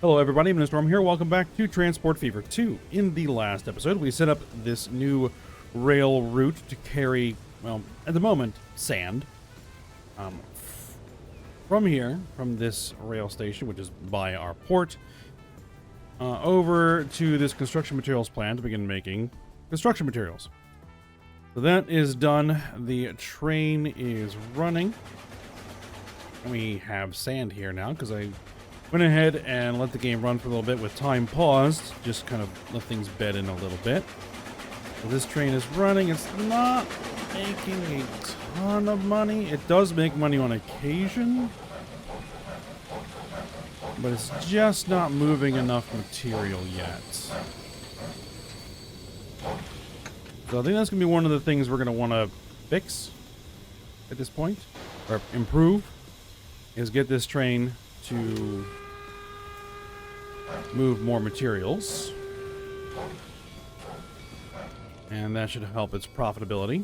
Hello everybody, I'm Storm here. Welcome back to Transport Fever 2. In the last episode, we set up this new rail route to carry, well, at the moment, sand. From here, from this rail station, which is by our port, over to this construction materials plant to begin making construction materials. So that is done. The train is running. And we have sand here now because I went ahead and let the game run for a little bit with time paused, just kind of let things bed in a little bit. So this train is running. It's not making a ton of money. It does make money on occasion, but it's just not moving enough material yet. So I think that's going to be one of the things we're going to want to fix at this point, or improve, is get this train to move more materials, and that should help its profitability.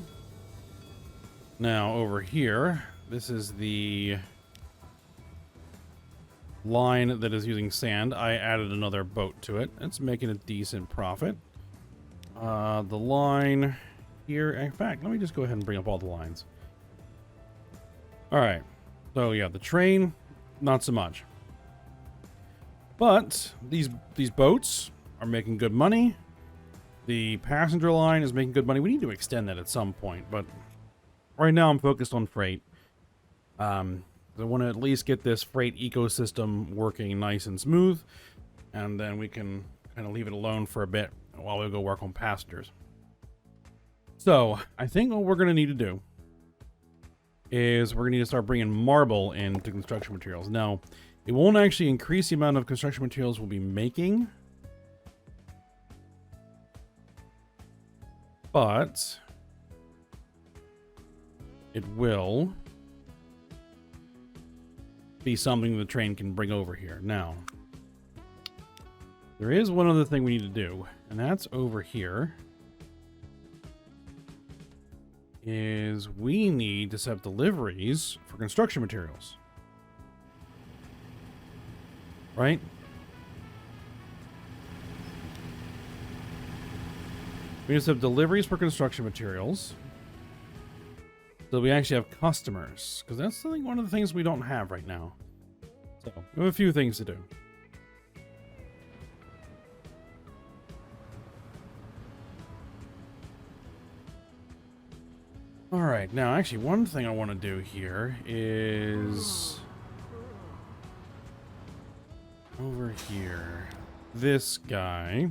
Now over here, this is the line that is using sand. I added another boat to it. It's making a decent profit. The line here, in fact, let me just go ahead and bring up all the lines. All right, so yeah, the train, not so much. But these boats are making good money. The passenger line is making good money. We need to extend that at some point, but right now I'm focused on freight. I want to at least get this freight ecosystem working nice and smooth, and then we can kind of leave it alone for a bit while we go work on passengers. So I think what we're going to need to do is we're going to need to start bringing marble into construction materials. Now, it won't actually increase the amount of construction materials we'll be making, but it will be something the train can bring over here. Now, there is one other thing we need to do, and that's over here, is we need to set up deliveries for construction materials. Right? We just have deliveries for construction materials. So we actually have customers, because that's one of the things we don't have right now. So we have a few things to do. All right, now actually one thing I want to do here is over here, this guy,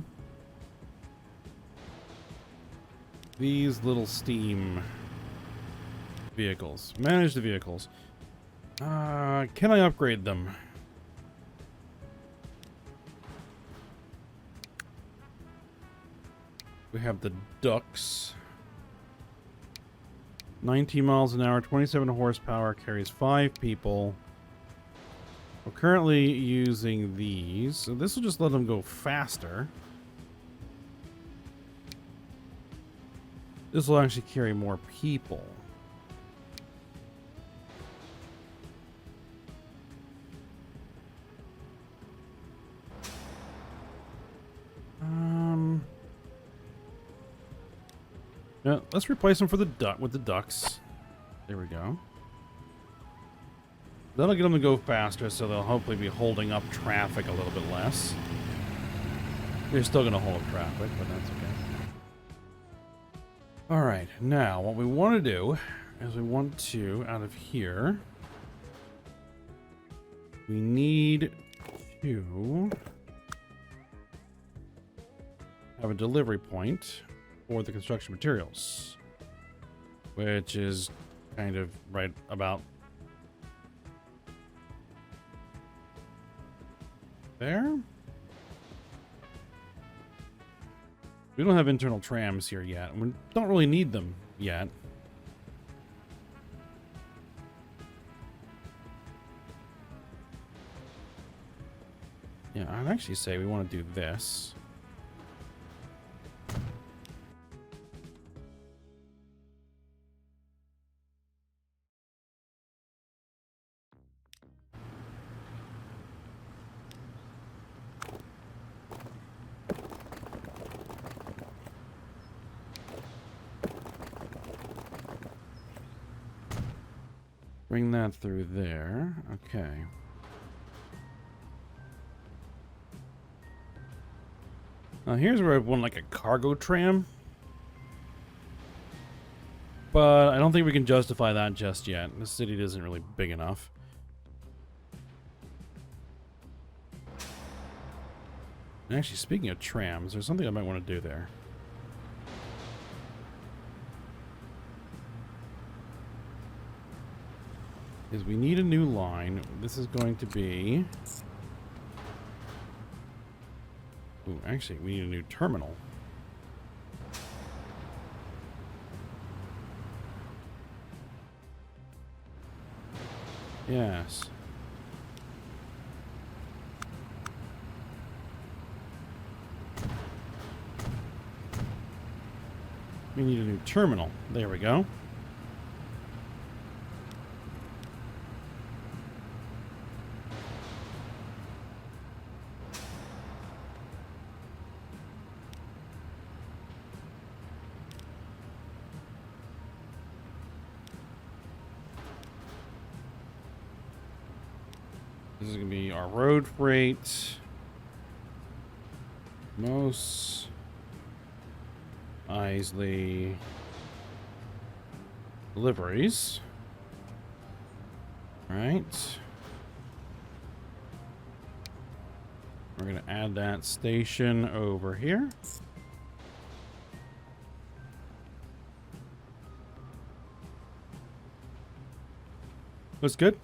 these little steam vehicles, manage the vehicles. Can I upgrade them? We have the ducks. 19 miles an hour, 27 horsepower, carries 5 people. We're currently using these, so this will just let them go faster. This will actually carry more people. Yeah, let's replace them for the with the ducks. There we go. That'll get them to go faster, so they'll hopefully be holding up traffic a little bit less. They're still going to hold up traffic, but that's okay. Alright, now what we want to do is we want to, out of here, we need to have a delivery point for the construction materials, which is kind of right about there. We don't have internal trams here yet. We don't really need them yet. Yeah, I'd actually say we want to do this. Bring that through there. Okay. Now here's where I want like a cargo tram. But I don't think we can justify that just yet. The city isn't really big enough. And actually, speaking of trams, there's something I might want to do there. Is we need a new line. This is going to be... Ooh, actually, we need a new terminal. Yes. We need a new terminal. There we go. This is going to be our road freight. Most Isley Deliveries. All right. We're going to add that station over here. Looks good.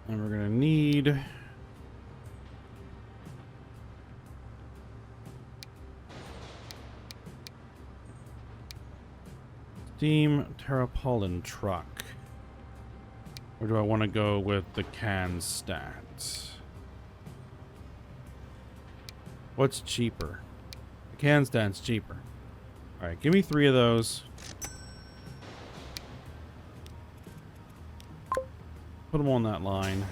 And we're going to need steam Terrapolitan truck. Or do I want to go with the CanStat? What's cheaper? The CanStat's cheaper. Alright, give me 3 of those. Put them on that line.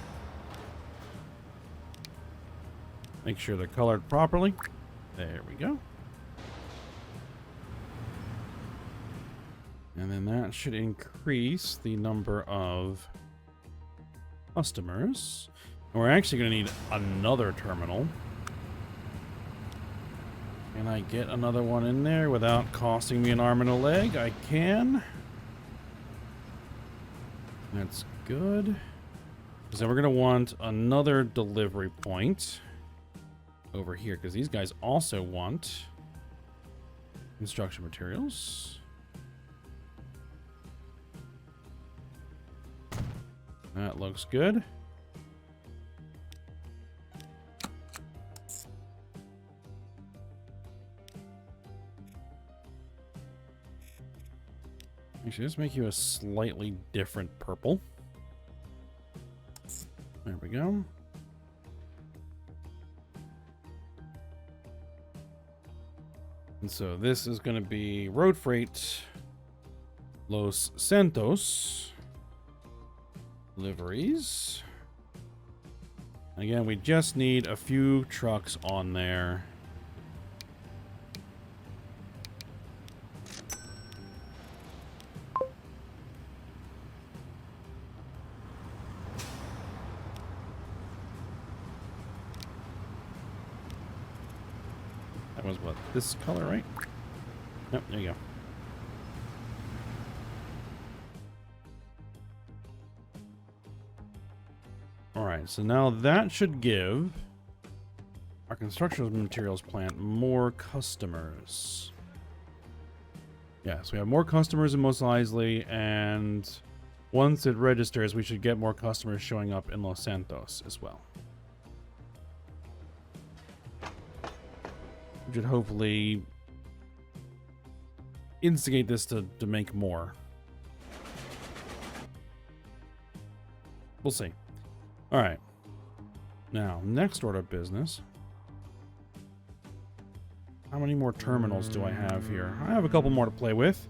Make sure they're colored properly. There we go. And then that should increase the number of customers. And we're actually going to need another terminal. Can I get another one in there without costing me an arm and a leg? I can. That's good. So we're going to want another delivery point over here, because these guys also want construction materials. That looks good. Actually, let's make you a slightly different purple. There we go. And so this is going to be road freight Los Santos Deliveries. Again, we just need a few trucks on there. Was what, this color, right? Yep, there you go. Alright, so now that should give our construction materials plant more customers. Yes, we have more customers in Mos Eisley, and once it registers, we should get more customers showing up in Los Santos as well. Should hopefully instigate this to make more. We'll see. All right. Now, next order of business. How many more terminals do I have here? I have a couple more to play with.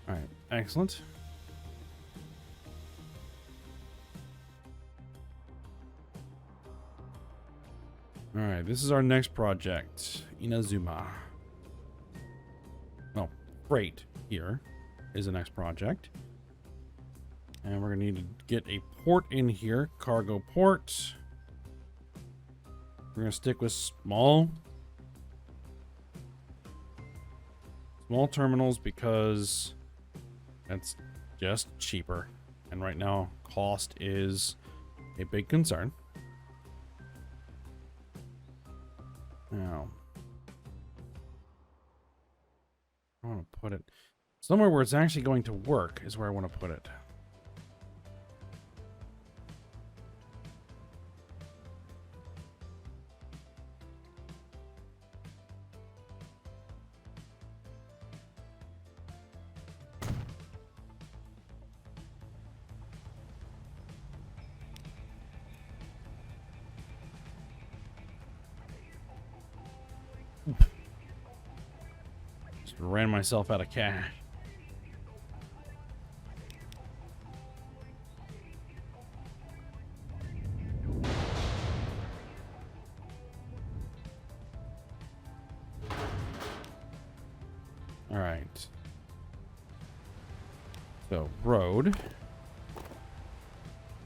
All right. Excellent. Alright, this is our next project. Inazuma. freight here is the next project. And we're going to need to get a port in here. Cargo port. We're going to stick with small terminals because that's just cheaper. And right now, cost is a big concern. Now, I want to put it somewhere where it's actually going to work is where I want to put it. Just ran myself out of cash. All right. So, road.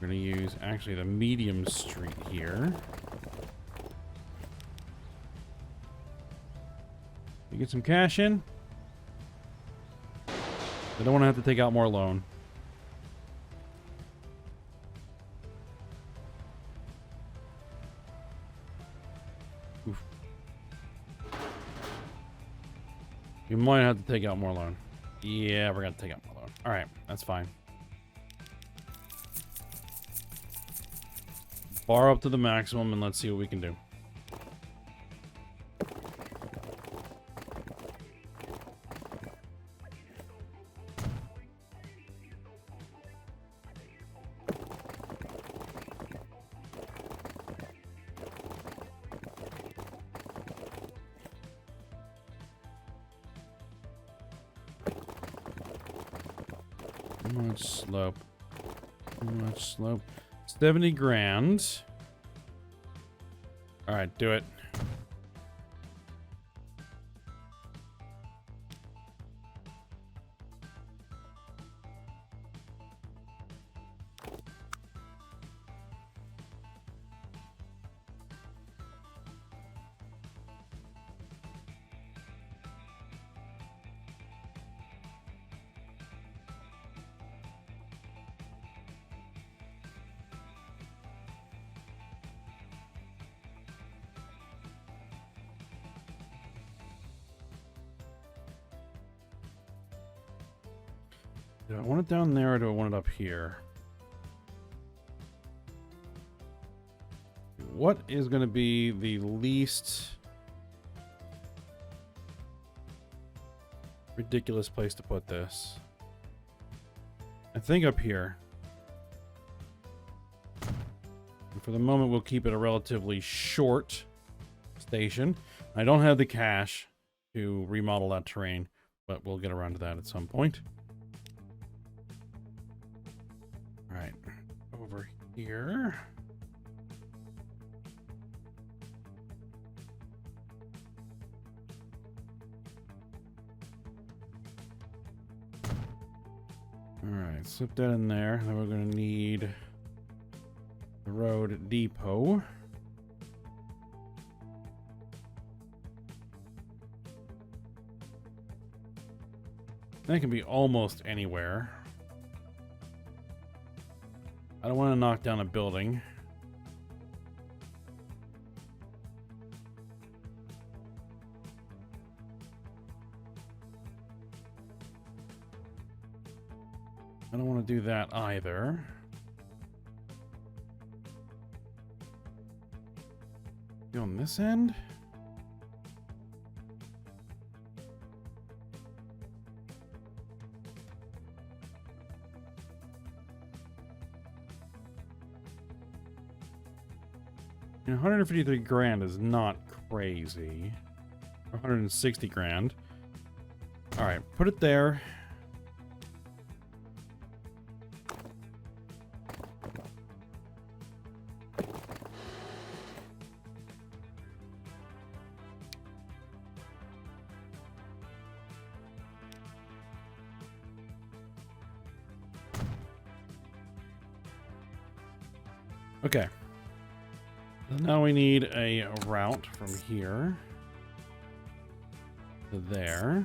We're going to use actually the medium street here. You get some cash in. I don't want to have to take out more loan. Oof. You might have to take out more loan. Yeah, we're going to take out more loan. All right, that's fine. Borrow up to the maximum and let's see what we can do. How much slope? How much slope? 70 grand. All right, do it. Do I want it down there or do I want it up here? What is going to be the least ridiculous place to put this? I think up here. And for the moment, we'll keep it a relatively short station. I don't have the cash to remodel that terrain, but we'll get around to that at some point. All right, over here. All right, slip that in there. Then we're going to need the road depot. That can be almost anywhere. I don't want to knock down a building. I don't want to do that either. Go on this end? And 153 grand is not crazy. 160 grand. All right, put it there. Okay. So now we need a route from here to there.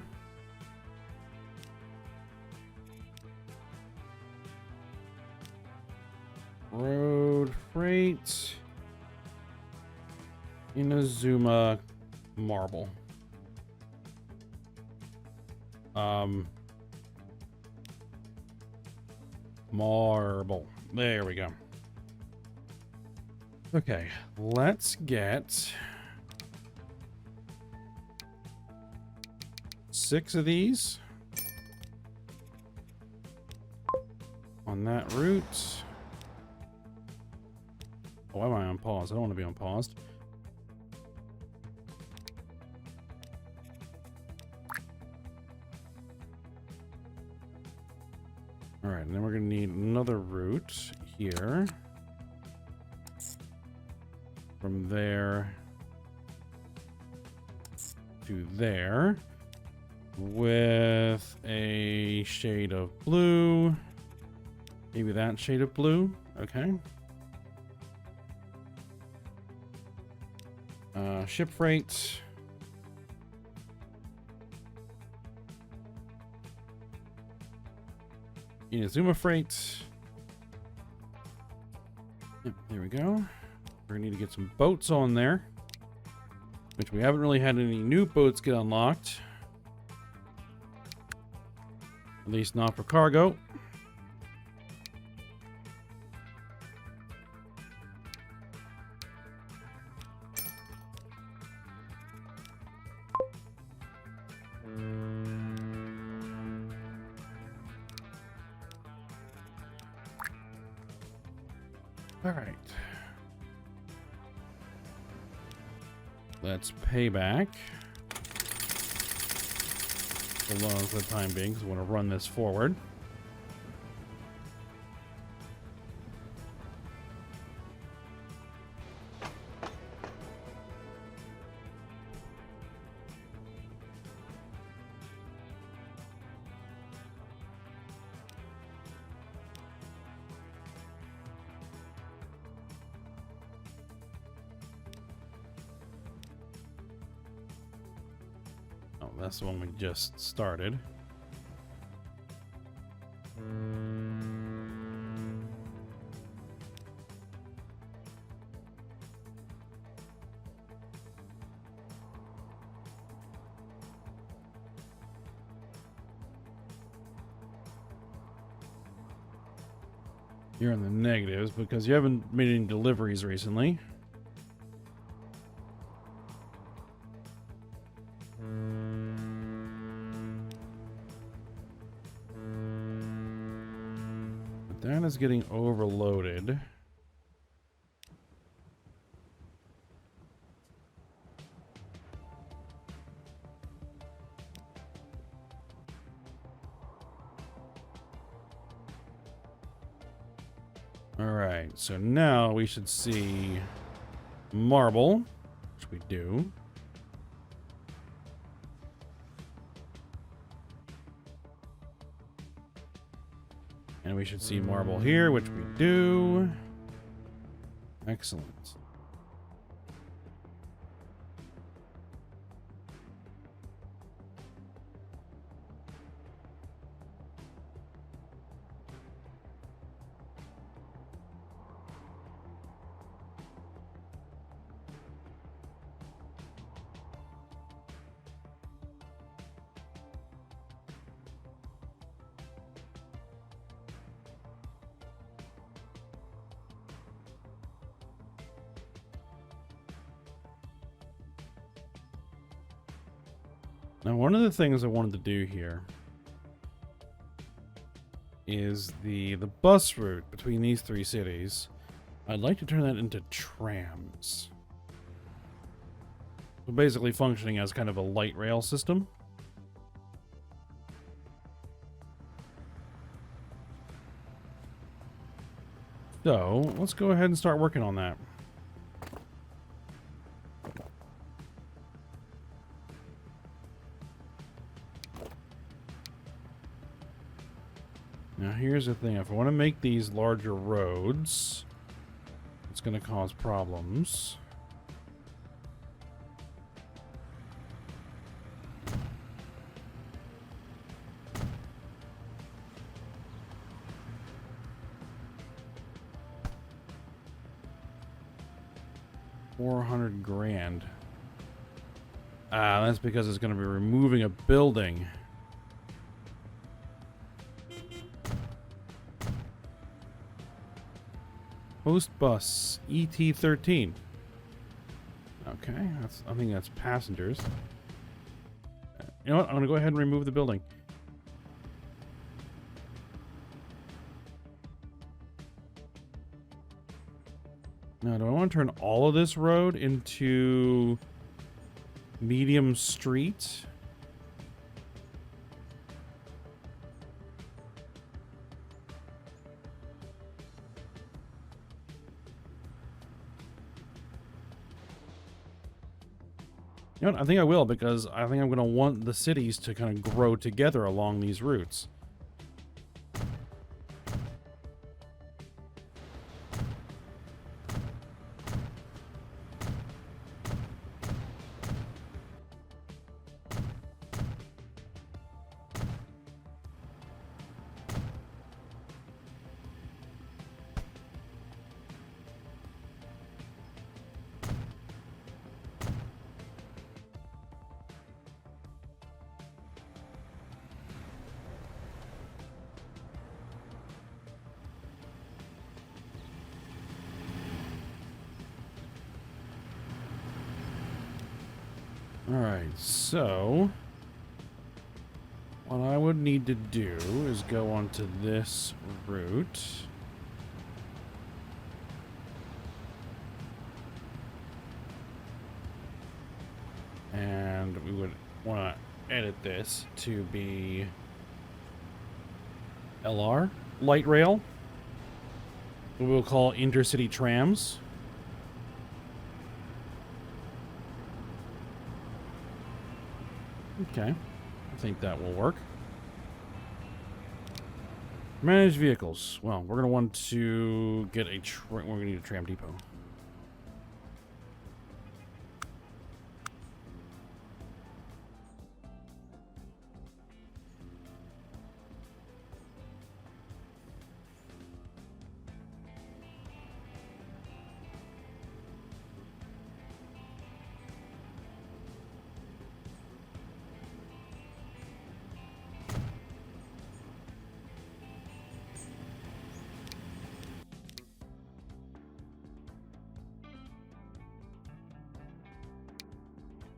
Road freight. Inazuma marble. Marble. There we go. Okay, let's get 6 of these on that route. Oh, why am I on pause? I don't want to be on paused. All right, and then we're going to need another route here. From there to there with a shade of blue. Maybe that shade of blue. Okay. Ship freight. Inazuma freight. Yep, there we go. We're gonna need to get some boats on there, which we haven't really had any new boats get unlocked. At least not for cargo. All right. Let's pay back the loan for the time being, because I want to run this forward. That's the one we just started. You're in the negatives because you haven't made any deliveries recently. That is getting overloaded. All right, so now we should see marble, which we do. And we should see marble here, which we do. Excellent. Now, one of the things I wanted to do here is the bus route between these 3 cities. I'd like to turn that into trams. So basically functioning as kind of a light rail system. So, let's go ahead and start working on that. Now here's the thing, if I want to make these larger roads, It's going to cause problems. $400,000. That's because it's going to be removing a building. Post bus ET13. Okay, I think that's passengers. You know what? I'm gonna go ahead and remove the building. Now, do I want to turn all of this road into medium street? You know what? I think I will, because I think I'm going to want the cities to kind of grow together along these routes. Alright, so what I would need to do is go onto this route. And we would want to edit this to be LR, light rail. What we'll call intercity trams. Okay, I think that will work. Managed vehicles. Well, we're gonna want to get a we're gonna need a tram depot.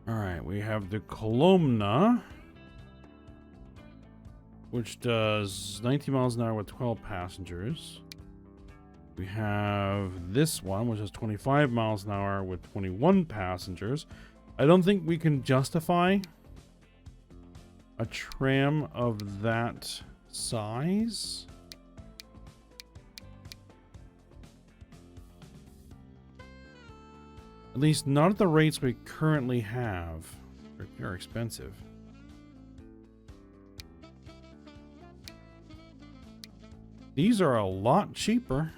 Alright, we have the Kolomna, which does 19 miles an hour with 12 passengers. We have this one, which is 25 miles an hour with 21 passengers. I don't think we can justify a tram of that size. At least not at the rates we currently have. They're expensive. These are a lot cheaper.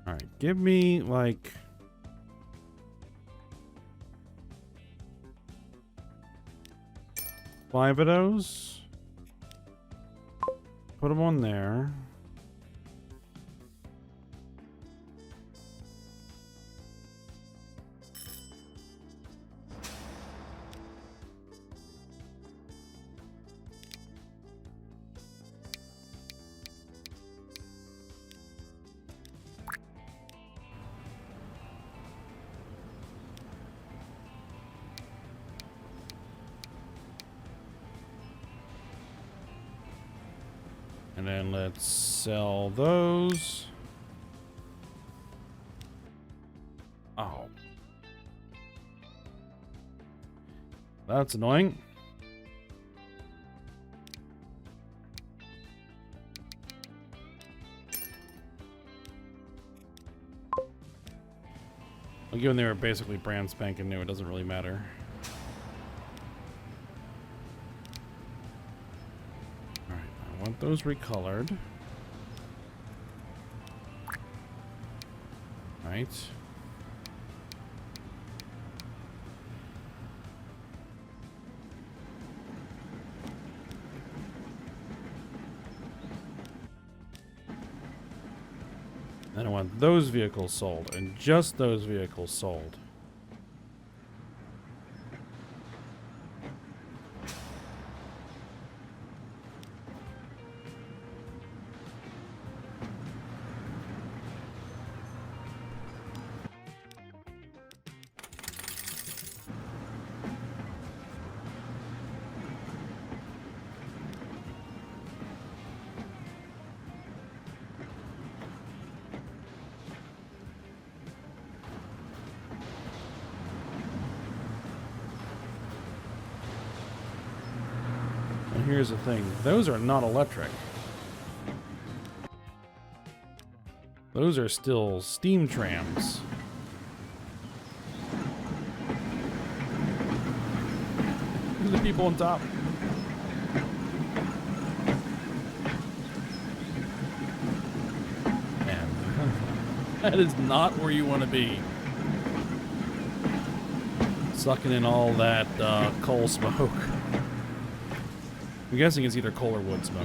All right, give me like five of those. Put them on there. And then let's sell those. Oh. That's annoying. But given they were basically brand spanking new, it doesn't really matter. Alright, I want those recolored. Right. Then I want those vehicles sold, and just those vehicles sold. And here's the thing, those are not electric. Those are still steam trams. Look at the people on top. Man, that is not where you want to be. Sucking in all that coal smoke. I'm guessing it's either coal or wood smoke.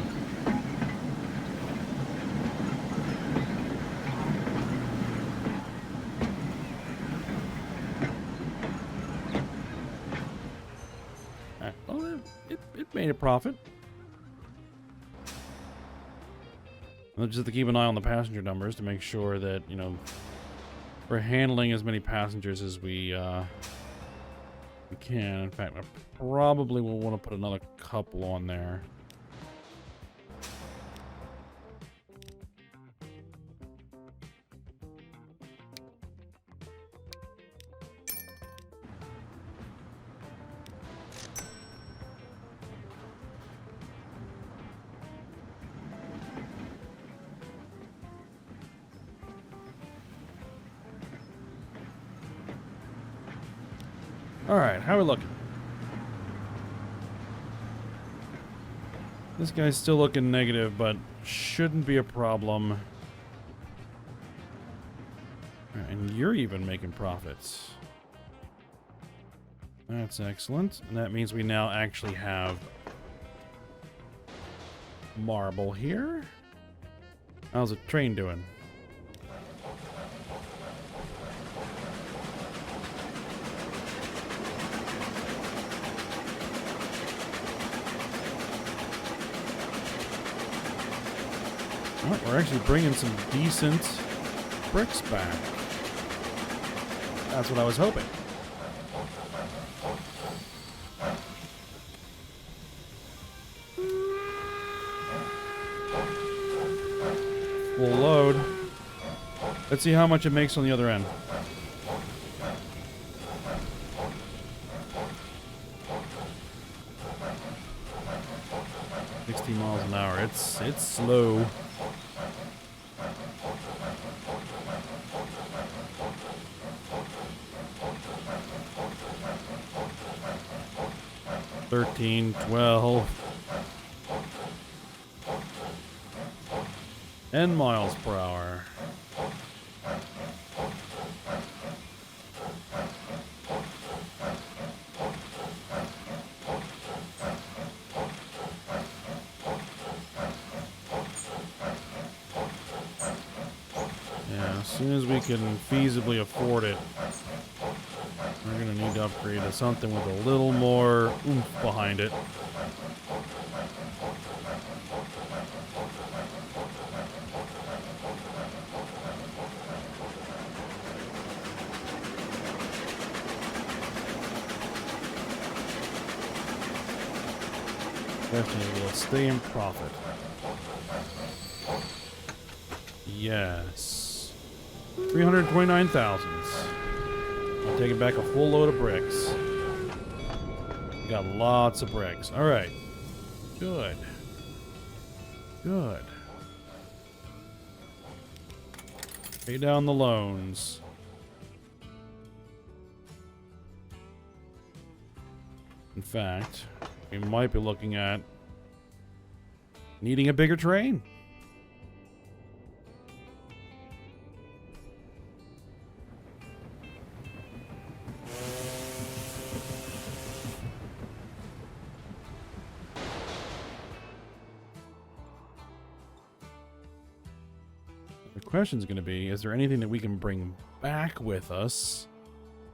Alright, well, it made a profit. We'll just have to keep an eye on the passenger numbers to make sure that, you know, we're handling as many passengers as we can. In fact, I probably will want to put another couple on there. All right, how are we looking? This guy's still looking negative, but shouldn't be a problem. Right, and you're even making profits. That's excellent. And that means we now actually have marble here. How's the train doing? Oh, we're actually bringing some decent bricks back. That's what I was hoping. Full load. Let's see how much it makes on the other end. miles an hour. It's slow. $13, $12. 10 miles per hour. Yeah, as soon as we can feasibly afford it, we're gonna need to upgrade to something with a little more oomph behind it. Definitely will stay in profit. Yes. 329,000. I'm taking back a full load of bricks. We got lots of bricks. All right. Good. Good. Pay down the loans. In fact, we might be looking at needing a bigger train. The question is going to be, is there anything that we can bring back with us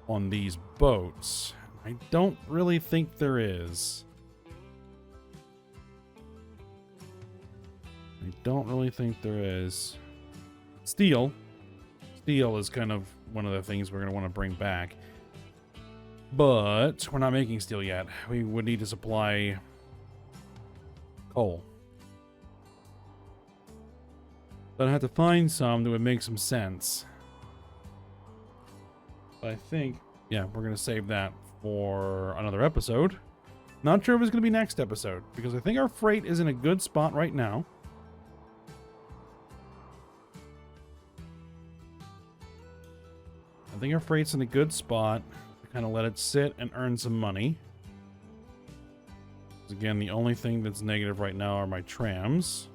on these boats? I don't really think there is. I don't really think there is. Steel. Steel is kind of one of the things we're going to want to bring back. But we're not making steel yet. We would need to supply coal. But I have to find some that would make some sense. But I think, yeah, we're going to save that for another episode. Not sure if it's going to be next episode, because I think our freight is in a good spot right now. I think our freight's in a good spot to kind of let it sit and earn some money. Again, the only thing that's negative right now are my trams.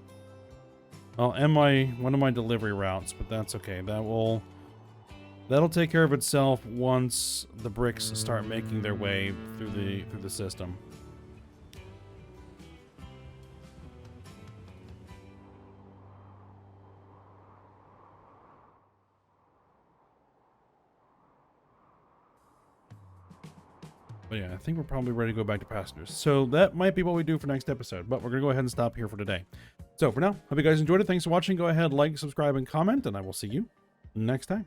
Well, and one of my delivery routes, but that's okay. That'll take care of itself once the bricks start making their way through the system. But yeah, I think we're probably ready to go back to passengers. So that might be what we do for next episode, but we're going to go ahead and stop here for today. So for now, hope you guys enjoyed it. Thanks for watching. Go ahead, like, subscribe, and comment, and I will see you next time.